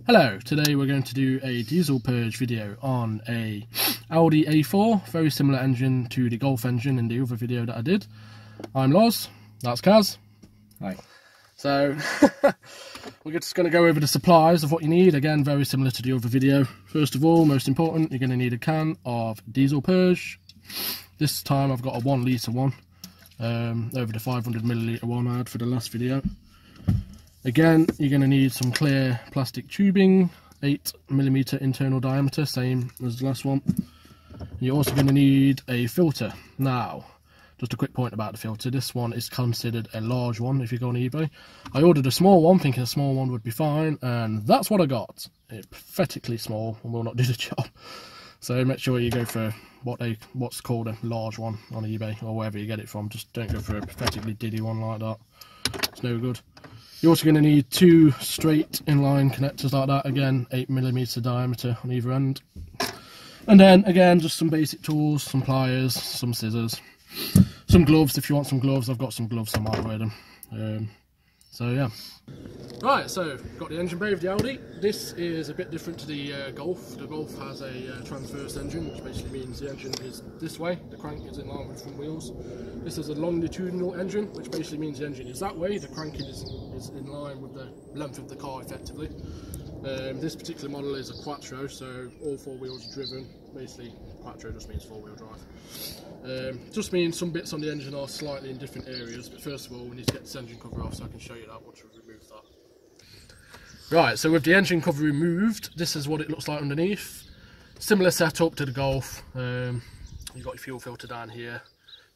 Hello, today we're going to do a diesel purge video on a Audi A4, very similar engine to the Golf engine in the other video that I did. I'm Loz, that's Kaz. Hi. So, we're just going to go over the supplies of what you need, again very similar to the other video. First of all, most important, you're going to need a can of diesel purge. This time I've got a 1 litre one, over the 500ml one I had for the last video. Again, you're going to need some clear plastic tubing, 8mm internal diameter, same as the last one. You're also going to need a filter. Now, just a quick point about the filter, this one is considered a large one if you go on eBay. I ordered a small one thinking a small one would be fine, and that's what I got. It's pathetically small and will not do the job. So make sure you go for what's called a large one on eBay or wherever you get it from. Just don't go for a pathetically diddy one like that. It's no good. You're also going to need 2 straight inline connectors like that, again 8mm diameter on either end. And then again just some basic tools, some pliers, some scissors, some gloves if you want some gloves. I've got some gloves, I might wear them. So yeah. Right, so got the engine bay of the Audi. This is a bit different to the Golf. The Golf has a transverse engine, which basically means the engine is this way, the crank is in line with the front wheels. This is a longitudinal engine, which basically means the engine is that way, the crank is in line with the length of the car effectively. This particular model is a quattro, so all 4 wheels are driven. Basically, quattro just means 4-wheel drive. Just means some bits on the engine are slightly in different areas, but first of all we need to get this engine cover off so I can show you that once we've removed that. Right, so with the engine cover removed, this is what it looks like underneath. Similar setup to the Golf. You've got your fuel filter down here,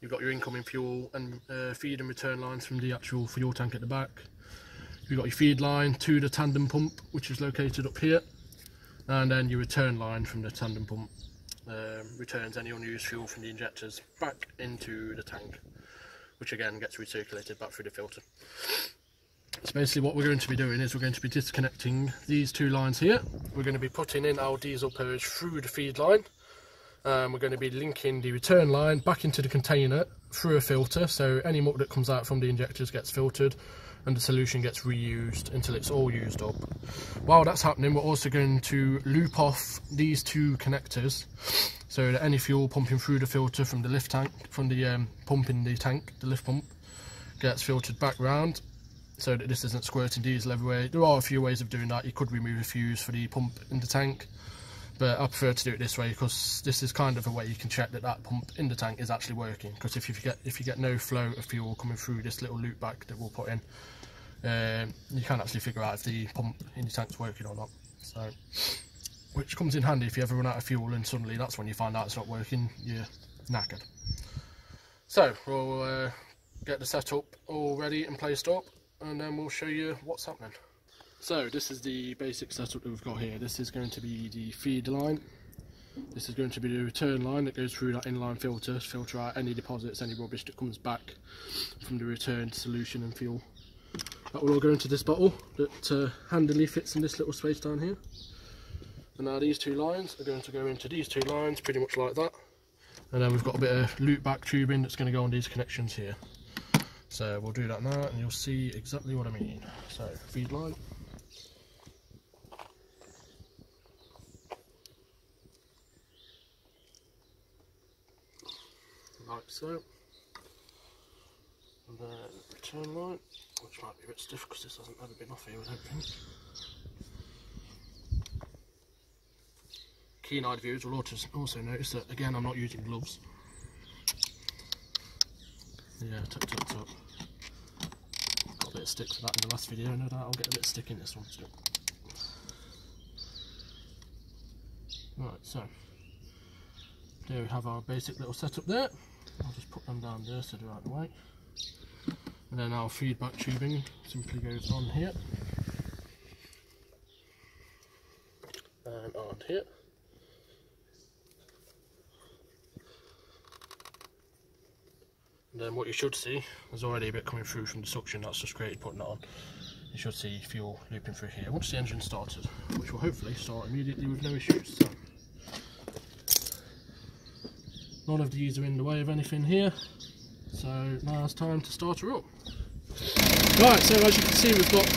you've got your incoming fuel and feed and return lines from the actual fuel tank at the back. You've got your feed line to the tandem pump, which is located up here, and then your return line from the tandem pump returns any unused fuel from the injectors back into the tank, which again gets recirculated back through the filter. So basically what we're going to be doing is we're going to be disconnecting these 2 lines here. We're going to be putting in our diesel purge through the feed line. We're going to be linking the return line back into the container through a filter, so any muck that comes out from the injectors gets filtered and the solution gets reused until it's all used up. While that's happening, we're also going to loop off these 2 connectors so that any fuel pumping through the filter from the lift tank, from the pump in the tank, the lift pump, gets filtered back round so that this isn't squirting diesel everywhere. There are a few ways of doing that. You could remove a fuse for the pump in the tank, but I prefer to do it this way because this is kind of a way you can check that that pump in the tank is actually working. Because if you get no flow of fuel coming through this little loop back that we'll put in, you can't actually figure out if the pump in your tank's working or not. So, which comes in handy if you ever run out of fuel and suddenly that's when you find out it's not working, you're knackered. So we'll get the setup all ready and placed up, and then we'll show you what's happening. So this is the basic setup that we've got here. This is going to be the feed line. This is going to be the return line that goes through that inline filter to filter out any deposits, any rubbish that comes back from the returned solution and fuel. That will all go into this bottle that handily fits in this little space down here. And now these 2 lines are going to go into these 2 lines pretty much like that. And then we've got a bit of loop back tubing that's going to go on these connections here. So we'll do that now and you'll see exactly what I mean. So feed line. Like so. And then return line, which might be a bit stiff because this hasn't ever been off here, I don't think. Keen-eyed viewers will also notice that again I'm not using gloves. Yeah, tut. Got a bit of stick for that in the last video, no doubt I'll get a bit of stick in this one still. Right, so there we have our basic little setup there. I'll just put them down there so they're out of the way. And then our feedback tubing simply goes on here and on here. And then what you should see, there's already a bit coming through from the suction, that's just created putting it on. You should see fuel looping through here once the engine started, which will hopefully start immediately with no issues. So, none of these are in the way of anything here, so now it's time to start her up. Right, so as you can see, we've got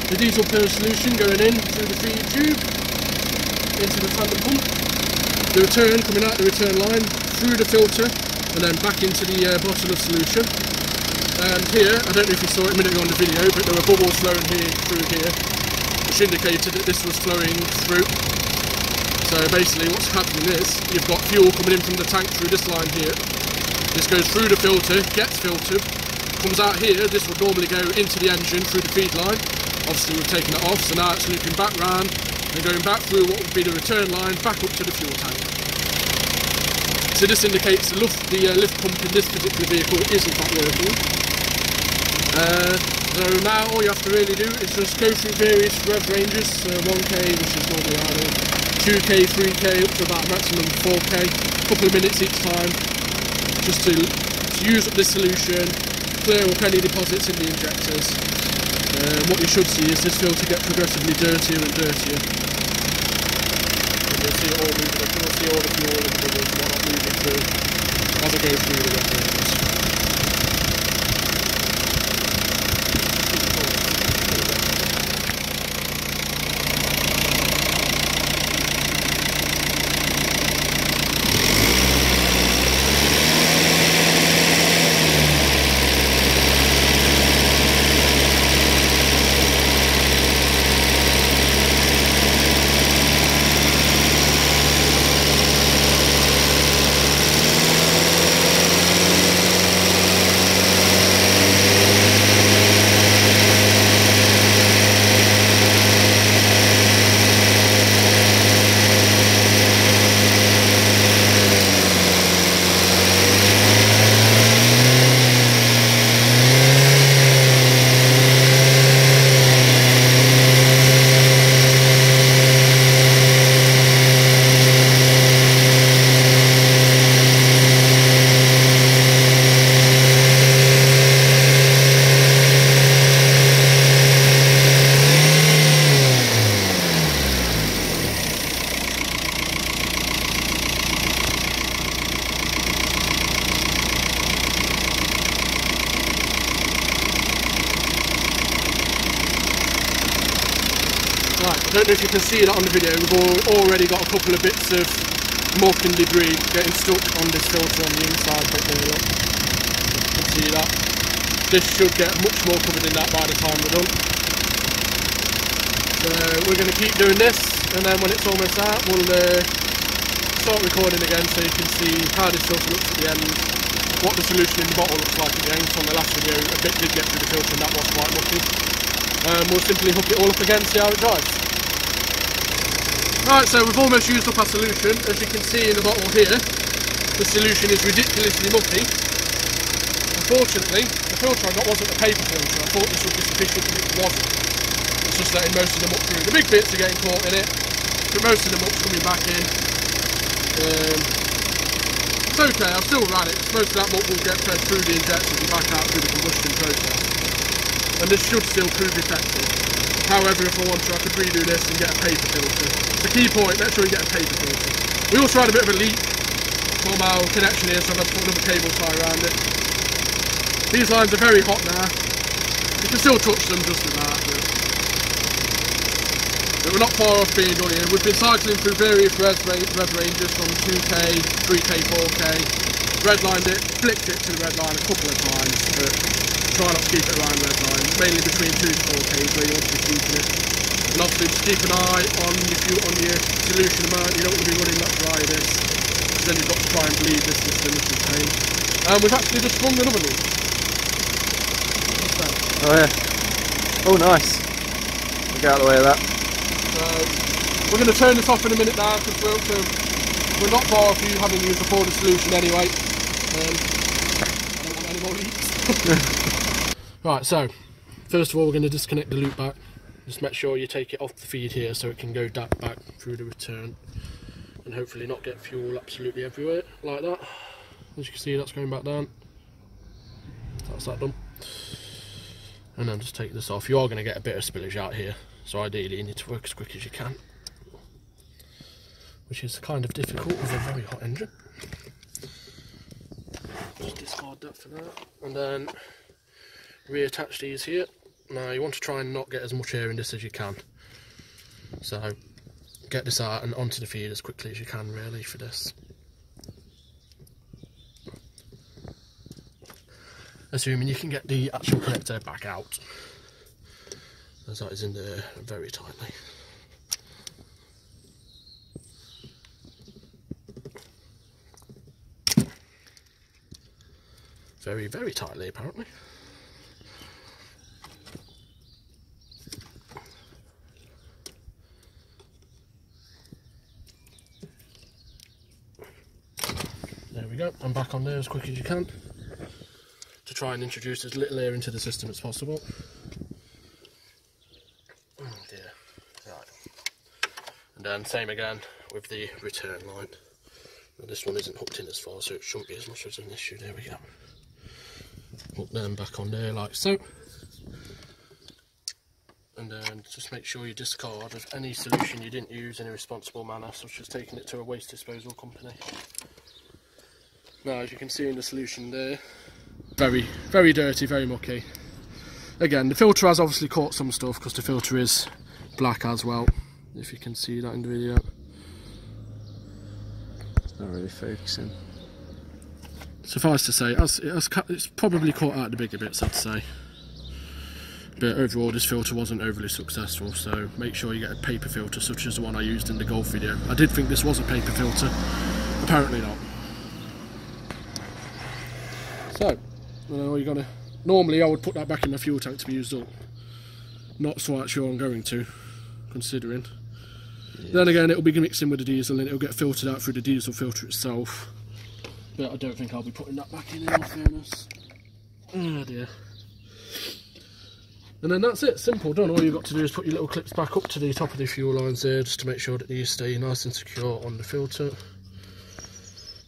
the diesel purge solution going in through the feed tube into the tandem pump, the return coming out the return line through the filter and then back into the bottle of solution. And here, I don't know if you saw it a minute ago on the video, but there were bubbles flowing through here, which indicated that this was flowing through. So basically what's happening is, you've got fuel coming in from the tank through this line here. This goes through the filter, gets filtered, comes out here. This would normally go into the engine through the feed line. Obviously we've taken it off, so now it's looping back round and going back through what would be the return line back up to the fuel tank. So this indicates the lift pump in this particular vehicle is in fact working. So now all you have to really do is just go through various rev ranges, 1k, which is normally idle, 2k, 3k, up to about maximum 4k, a couple of minutes each time, just to use up this solution, clear up any deposits in the injectors. What you should see is this filter get progressively dirtier and dirtier. And you'll see it all moving, you'll see all the fuel and the bubbles and whatnot moving through as I go through the rev ranges. Right, I don't know if you can see that on the video, we've already got a couple of bits of muck and debris getting stuck on this filter on the inside bit there, look. You can see that. This should get much more covered in that by the time we're done. So we're going to keep doing this, and then when it's almost out, we'll start recording again so you can see how this filter looks at the end, what the solution in the bottle looks like at the end. So on the last video, a bit did get through the filter and that was quite mucky. We'll simply hook it all up again, see how it dries. Right, so we've almost used up our solution. As you can see in the bottle here, the solution is ridiculously mucky. Unfortunately, the filter I got wasn't a paper filter. I thought this would be sufficient, and it wasn't. It's just letting most of the muck through. The big bits are getting caught in it, but most of the muck's coming back in. It's okay, I've still ran it. Most of that muck will get fed through the injectors and back out through the combustion process. And this should still prove effective. However, if I want to, I could redo this and get a paper filter. It's a key point, make sure you get a paper filter. We also had a bit of a leak from our connection here, so I've had to put another cable tie around it. These lines are very hot now. You can still touch them just about, but we're not far off being done here. We've been cycling through various rev ranges from 2k, 3k, 4k. Redlined it, flicked it to the red line a couple of times, but try not to keep it around red line. Mainly between 2 to 4k where you want to be keeping it. And obviously just keep an eye on your solution amount. You don't want to be running that dry this, because then you've got to try and bleed this system, which is pain. And we've actually just sprung another loop. Oh yeah. Oh nice. Get out of the way of that. So we're going to turn this off in a minute now, because we're not far off you having used the Purge solution anyway. I don't want any more leaks. Right, so first of all we're going to disconnect the loop back. Just make sure you take it off the feed here so it can go back through the return and hopefully not get fuel absolutely everywhere like that. As you can see, that's going back down. That's that done. And then just take this off. You are going to get a bit of spillage out here, so ideally you need to work as quick as you can, which is kind of difficult with a very hot engine. Just discard that for now, and then reattach these here. Now you want to try and not get as much air in this as you can. So get this out and onto the feed as quickly as you can really for this. Assuming you can get the actual connector back out, as that is in there very tightly. Very, very tightly apparently. There we go, and back on there as quick as you can to try and introduce as little air into the system as possible. Oh dear. Right. And then same again with the return line. Now, this one isn't hooked in as far, so it shouldn't be as much as an issue. There we go. Hook them back on there like so. And then just make sure you discard of any solution you didn't use in a responsible manner, such as taking it to a waste disposal company. Now, as you can see in the solution there, very, very dirty, very mucky. Again, the filter has obviously caught some stuff because the filter is black as well, if you can see that in the video. It's not really focusing. Suffice to say, it's probably caught out the bigger bits, I'd say. But overall, this filter wasn't overly successful, so make sure you get a paper filter such as the one I used in the Golf video. I did think this was a paper filter, apparently not. So, you're gonna. Normally, I would put that back in my fuel tank to be used up. Not so sure I'm going to, considering. Yeah. Then again, it'll be mixed in with the diesel and it'll get filtered out through the diesel filter itself. But I don't think I'll be putting that back in all fairness. Oh dear. And then that's it, simple, done. All you've got to do is put your little clips back up to the top of the fuel lines there, just to make sure that these stay nice and secure on the filter.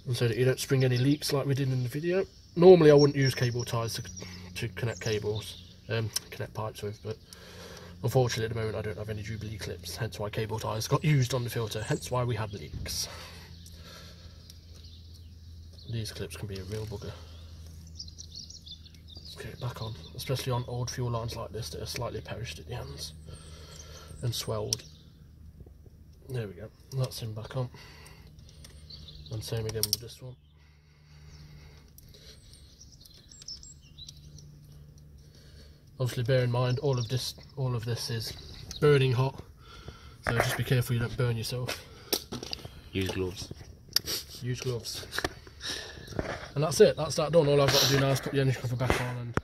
And so that you don't spring any leaks like we did in the video. Normally I wouldn't use cable ties to connect cables, connect pipes with, but unfortunately at the moment I don't have any Jubilee clips, hence why cable ties got used on the filter, hence why we had leaks. These clips can be a real bugger. Let's get it back on, especially on old fuel lines like this that are slightly perished at the ends and swelled. There we go, that's him back on. And same again with this one. Obviously bear in mind all of this is burning hot, so just be careful you don't burn yourself. Use gloves. Use gloves. And that's it, that's that done. All I've got to do now is put the engine cover back on, and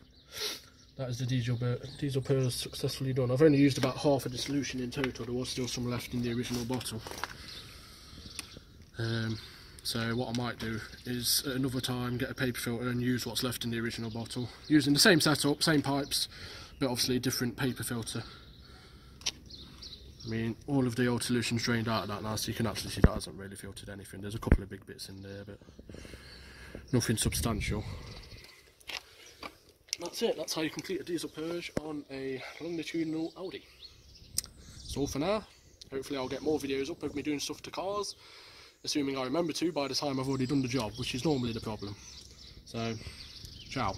that is the diesel Purge successfully done. I've only used about half of the solution in total, there was still some left in the original bottle. So what I might do is at another time get a paper filter and use what's left in the original bottle, using the same setup, same pipes, but obviously a different paper filter. I mean, all of the old solution's drained out of that now, so you can actually see that hasn't really filtered anything. There's a couple of big bits in there, but nothing substantial. That's it, that's how you complete a diesel Purge on a longitudinal Audi. That's all for now. Hopefully I'll get more videos up of me doing stuff to cars, assuming I remember to by the time I've already done the job, which is normally the problem. So, ciao.